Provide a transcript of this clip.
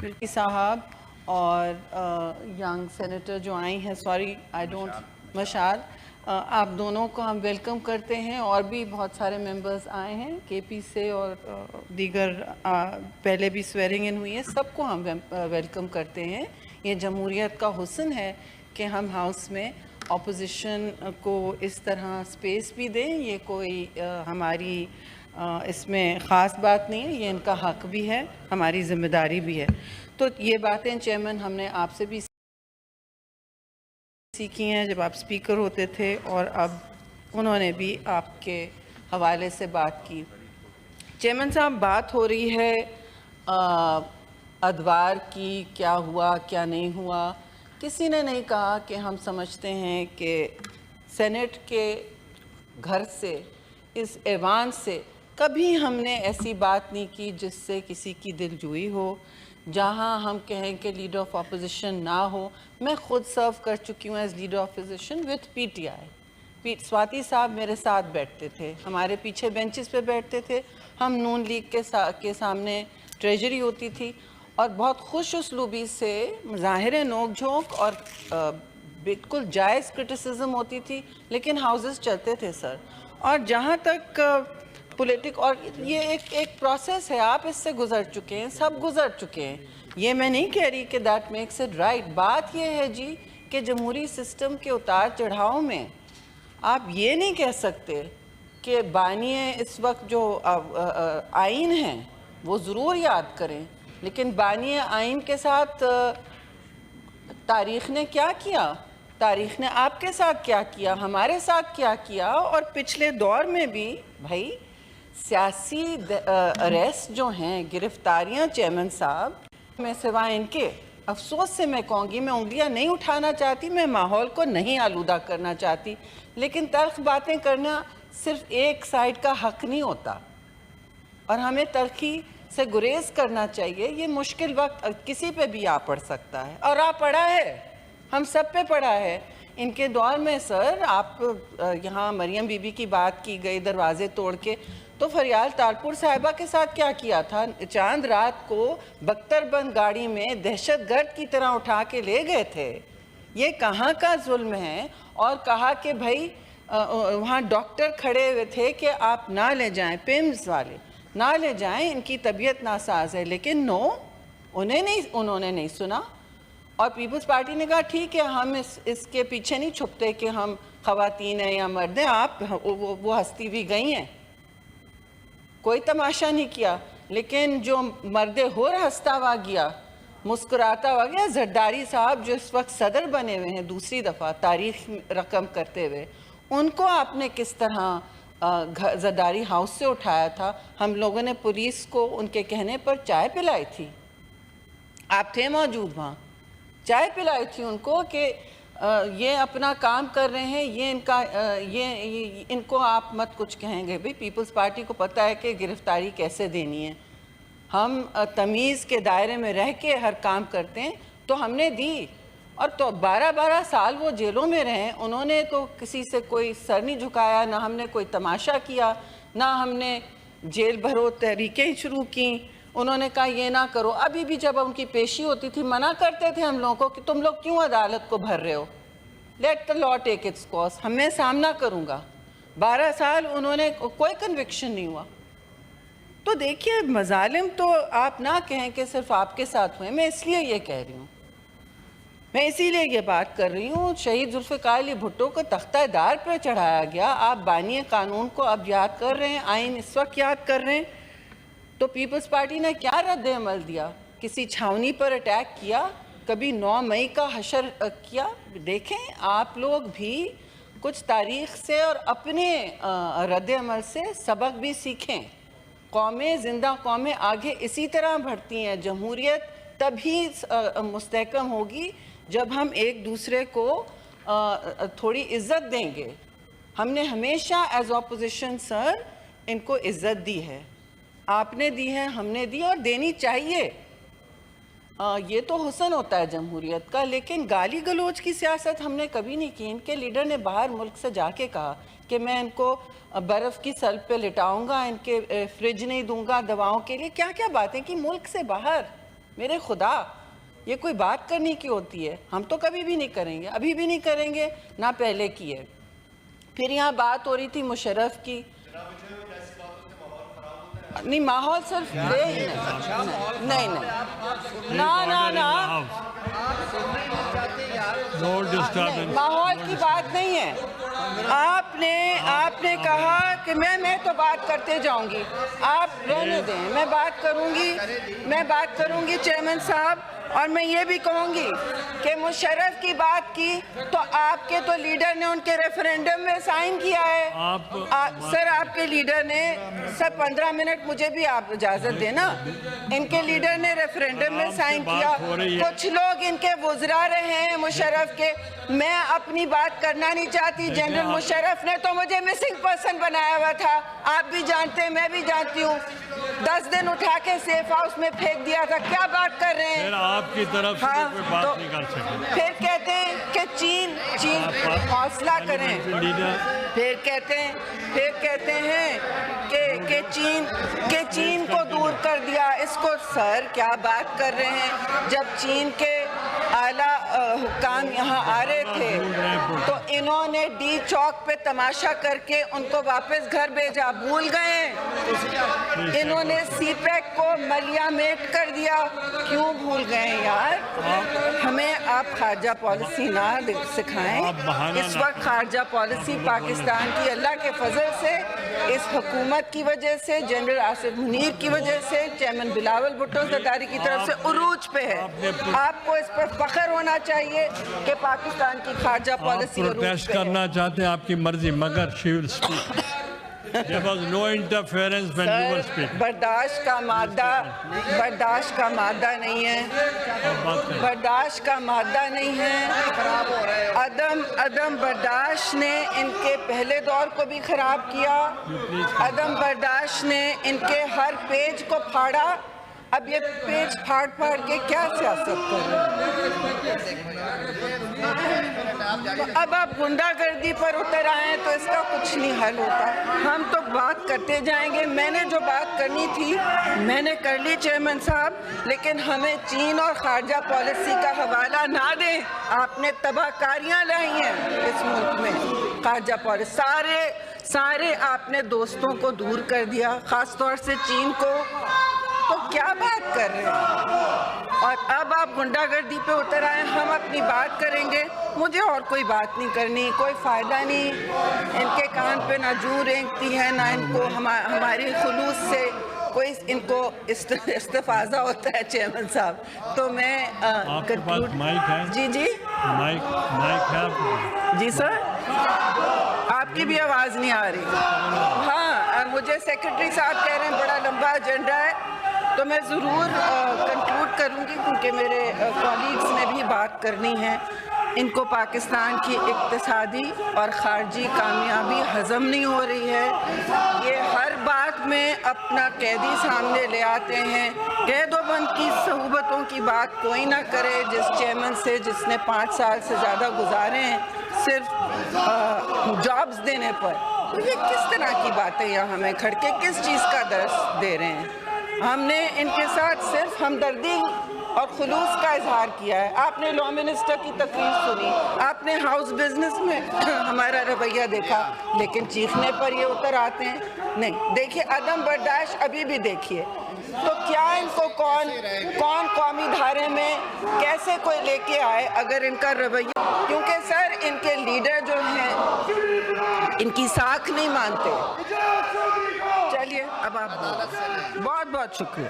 प्रीति साहब और young senator जो आई हैं, सॉरी आई डोंट, मशाल, आप दोनों को हम वेलकम करते हैं। और भी बहुत सारे मेंबर्स आए हैं केपी से और दीगर पहले भी स्वेरिंग इन हुई है, सबको हम वेलकम करते हैं। ये जमहूरियत का हुस्न है कि हम हाउस में अपोजिशन को इस तरह स्पेस भी दें। ये कोई हमारी इसमें ख़ास बात नहीं है, ये इनका हक भी है, हमारी ज़िम्मेदारी भी है। तो ये बातें चेयरमैन हमने आपसे भी सीखी हैं जब आप स्पीकर होते थे, और अब उन्होंने भी आपके हवाले से बात की। चेयरमैन साहब, बात हो रही है अदवार की, क्या हुआ क्या नहीं हुआ। किसी ने नहीं कहा कि हम समझते हैं कि सेनेट के घर से, इस ऐवान से कभी हमने ऐसी बात नहीं की जिससे किसी की दिलजोई हो, जहां हम कहें कि लीडर ऑफ अपोजिशन ना हो। मैं खुद सर्व कर चुकी हूँ as leader of opposition with PTI. Swati साहब मेरे साथ बैठते थे, हमारे पीछे बेंचेस पे बैठते थे। हम नून लीग के सामने ट्रेजरी होती थी और बहुत खुश उसलूबी से ज़ाहिर नोक झोंक और बिल्कुल जायज़ क्रिटिसिज्म होती थी, लेकिन हाउसेस चलते थे सर। और जहाँ तक पॉलिटिक, और ये एक प्रोसेस है, आप इससे गुजर चुके हैं, सब गुजर चुके हैं। ये मैं नहीं कह रही कि दैट मेक्स इट राइट। बात ये है जी कि जमहूरी सिस्टम के उतार चढ़ाव में आप ये नहीं कह सकते कि बानिए इस वक्त जो आइन है वो ज़रूर याद करें, लेकिन बानिए आइन के साथ तारीख़ ने क्या किया, तारीख़ ने आपके साथ क्या किया, हमारे साथ क्या किया। और पिछले दौर में भी भाई सियासी अरेस्ट जो हैं, गिरफ्तारियां चेयरमैन साहब, मैं सिवाय इनके अफसोस से मैं कहूँगी, मैं उंगलियां नहीं उठाना चाहती, मैं माहौल को नहीं आलूदा करना चाहती, लेकिन तल्ख बातें करना सिर्फ एक साइड का हक नहीं होता और हमें तल्खी से गुरेज करना चाहिए। ये मुश्किल वक्त किसी पे भी आ पड़ सकता है, और आ पड़ा है, हम सब पे पड़ा है। इनके दौर में सर, आप यहाँ मरियम बीबी की बात की गई दरवाजे तोड़ के, तो फरियाल तारपुर साहिबा के साथ क्या किया था? चांद रात को बख्तरबंद गाड़ी में दहशतगर्द की तरह उठा के ले गए थे। ये कहाँ का जुल्म है? और कहा कि भाई वहाँ डॉक्टर खड़े हुए थे कि आप ना ले जाएं, पिम्स वाले ना ले जाएं, इनकी तबीयत नासाज है, लेकिन नो, उन्होंने नहीं सुना। और पीपल्स पार्टी ने कहा ठीक है, हम इसके पीछे नहीं छुपते कि हम ख़वातीन हैं या मर्द हैं, आप वो हस्ती भी गई हैं, कोई तमाशा नहीं किया। लेकिन जो मर्द होर हंसता हुआ गया, मुस्कुराता हुआ गया, जरदारी साहब जो इस वक्त सदर बने हुए हैं दूसरी दफ़ा तारीख रकम करते हुए, उनको आपने किस तरह जरदारी हाउस से उठाया था? हम लोगों ने पुलिस को उनके कहने पर चाय पिलाई थी, आप थे मौजूद वहाँ, चाय पिलाई थी उनको कि ये अपना काम कर रहे हैं, ये इनको आप मत कुछ कहेंगे। भाई पीपल्स पार्टी को पता है कि गिरफ्तारी कैसे देनी है, हम तमीज़ के दायरे में रह के हर काम करते हैं, तो हमने दी। और तो 12-12 साल वो जेलों में रहे, उन्होंने तो किसी से कोई सर नहीं झुकाया, ना हमने कोई तमाशा किया, ना हमने जेल भरो तहरीकें शुरू की। उन्होंने कहा ये ना करो। अभी भी जब उनकी पेशी होती थी मना करते थे हम लोगों को कि तुम लोग क्यों अदालत को भर रहे हो, let the law take its course, मैं सामना करूँगा। 12 साल उन्होंने कोई कन्विक्शन नहीं हुआ। तो देखिए, मजालिम तो आप ना कहें कि सिर्फ आपके साथ हुए, मैं इसलिए ये कह रही हूँ, मैं इसीलिए ये बात कर रही हूँ। शहीद जुल्फ़िकार अली भुट्टो को तख्ता दार पर चढ़ाया गया, आप बानिए कानून को अब याद कर रहे हैं, आइन इस वक्त याद कर रहे हैं। तो पीपल्स पार्टी ने क्या रद्द अमल दिया? किसी छावनी पर अटैक किया, कभी 9 मई का हशर किया। देखें, आप लोग भी कुछ तारीख़ से और अपने रद्द अमल से सबक भी सीखें। कौमें, जिंदा कौमें आगे इसी तरह बढ़ती हैं। जमहूरियत तभी मुस्तहकम होगी जब हम एक दूसरे को थोड़ी इज़्ज़त देंगे। हमने हमेशा एज ऑपोजिशन सर इनको इज़्ज़त दी है, आपने दी है, हमने दी और देनी चाहिए। ये तो हुस्न होता है जमहूरियत का। लेकिन गाली गलोच की सियासत हमने कभी नहीं की। इनके लीडर ने बाहर मुल्क से जाके कहा कि मैं इनको बर्फ़ की सल्ब पे लिटाऊंगा, इनके फ्रिज नहीं दूंगा दवाओं के लिए। क्या क्या बातें की मुल्क से बाहर। میرے خدا، یہ کوئی بات کرنے کی ہوتی ہے؟ ہم تو کبھی بھی نہیں کریں گے، ابھی بھی نہیں کریں گے، نہ پہلے کی ہے۔ پھر یہاں بات ہو رہی تھی مشرف کی، نہیں ماحول صرف نہیں ماحول کی بات نہیں ہے۔ آپ نے کہا کہ میں تو بات کرتے جاؤں گی، آپ رہنے دیں، میں بات کروں گی چیئرمین صاحب، اور میں یہ بھی کہوں گی کہ مشرف کی بات کی تو آپ کے تو لیڈر نے ان کے ریفرینڈم میں سائن کیا ہے۔ سر آپ کے لیڈر نے، سر 15 منٹ مجھے بھی آپ اجازت دیں نا، ان کے لیڈر نے ریفرینڈم میں سائن کیا، کچھ لوگ ان کے وزراء رہے ہیں مشرف کے۔ میں اپنی بات کرنا نہیں چاہتی، جنرل مشرف نے تو مجھے مسنگ پرسن بنایا ہوا تھا، آپ بھی جانتے ہیں، میں بھی جانتی ہوں، 10 دن اٹھا کے سیف ہاؤس میں پھینک دیا تھا، کیا بات کر رہے ہیں؟ آپ کی طرف سے کوئی بات نہیں کر سکتے۔ پھر کہتے ہیں کہ چین حوصلہ کریں، پھر کہتے ہیں کہ چین کو دور کر دیا اس کو۔ سر کیا بات کر رہے ہیں؟ جب چین کے اعلیٰ حکام یہاں آ رہے تھے تو انہوں نے ڈی چوک پہ تماشا کر کے ان کو واپس گھر بھیجا، بھول گئے؟ انہوں نے سی پیک کو ملیا میٹ کر دیا، کیوں بھول گئے یار؟ ہمیں آپ خارجہ پالیسی نہ سکھائیں۔ اس وقت خارجہ پالیسی پاکستان کی اللہ کے فضل سے، اس حکومت کی وجہ سے، جنرل آصف منیر کی وجہ سے، چیئرمین بلاول بھٹو زرداری کی طرف سے عروج پہ ہے۔ آپ کو اس پر فخر ہونا چاہیے کہ پاکستان کی خارجہ پالیسی عروج پہ ہے۔ پروٹیسٹ کرنا چاہتے ہیں آپ کی مرضی، مگر she will speak. There was no interference when you were speaking. برداشت کا مادہ نہیں ہے، برداشت کا مادہ نہیں ہے۔ عدم برداشت نے ان کے پہلے دور کو بھی خراب کیا، عدم برداشت نے ان کے ہر پیج کو پھاڑا، اب یہ پیج پھاڑ کے کیا سیاست کر رہے ہیں؟ اب آپ غنڈہ گردی پر اتر آئیں تو اس کا کچھ نہیں حل ہوتا۔ ہم تو بات کرتے جائیں گے، میں نے جو بات کرنی تھی میں نے کر لی چیئرمین صاحب، لیکن ہمیں چین اور خارجہ پالیسی کا حوالہ نہ دیں۔ آپ نے تباہ کاریاں لائی ہیں اس ملک میں، خارجہ پالیسی سارے آپ نے دوستوں کو دور کر دیا، خاص طور سے چین کو، تو کیا بات کر رہے ہیں؟ اور اب آپ غنڈہ گردی پہ اتر آئے، ہم اپنی بات کریں گے، مجھے اور کوئی بات نہیں کرنی، کوئی فائدہ نہیں، ان کے کان پہ نہ جو رینگتی ہے، نہ ان کو ہماری خلوص سے کوئی ان کو استفاضہ ہوتا ہے چیئرمین صاحب۔ تو میں آپ کے پاس مائک ہے؟ جی مائک ہے آپ کو؟ جی سر، آپ کی بھی آواز نہیں آ رہی؟ ہاں، اور مجھے سیکرٹری صاحب کہہ رہے ہیں بڑا لمبا ایجنڈا ہے، تو میں ضرور کنکلوڈ کروں گی کیونکہ میرے کولیگز نے بھی بات کرنی ہے۔ ان کو پاکستان کی اقتصادی اور خارجی کامیابی ہضم نہیں ہو رہی ہے، یہ ہر بات میں اپنا قیدی سامنے لے آتے ہیں۔ قید و بند کی صحبتوں کی بات کوئی نہ کرے جس چیئرمین سے جس نے 5 سال سے زیادہ گزارے ہیں صرف جابز دینے پر، تو یہ کس طرح کی باتیں یہاں ہمیں کھڑ کے کس چیز کا درس دے رہے ہیں؟ ہم نے ان کے ساتھ صرف ہمدردی اور خلوص کا اظہار کیا ہے۔ آپ نے لا منسٹر کی تقریر سنی، آپ نے ہاؤس بزنس میں ہمارا رویہ دیکھا، لیکن چیخنے پر یہ اتر آتے ہیں نہیں۔ دیکھیے عدم برداشت ابھی بھی دیکھیے، تو کیا ان کو کون قومی دھارے میں کیسے کوئی لے کے آئے اگر ان کا رویہ، کیونکہ سر ان کے لیڈر جو ہیں ان کی ساکھ نہیں مانتے۔ چلیے اب آپ بہت بہت شکریہ۔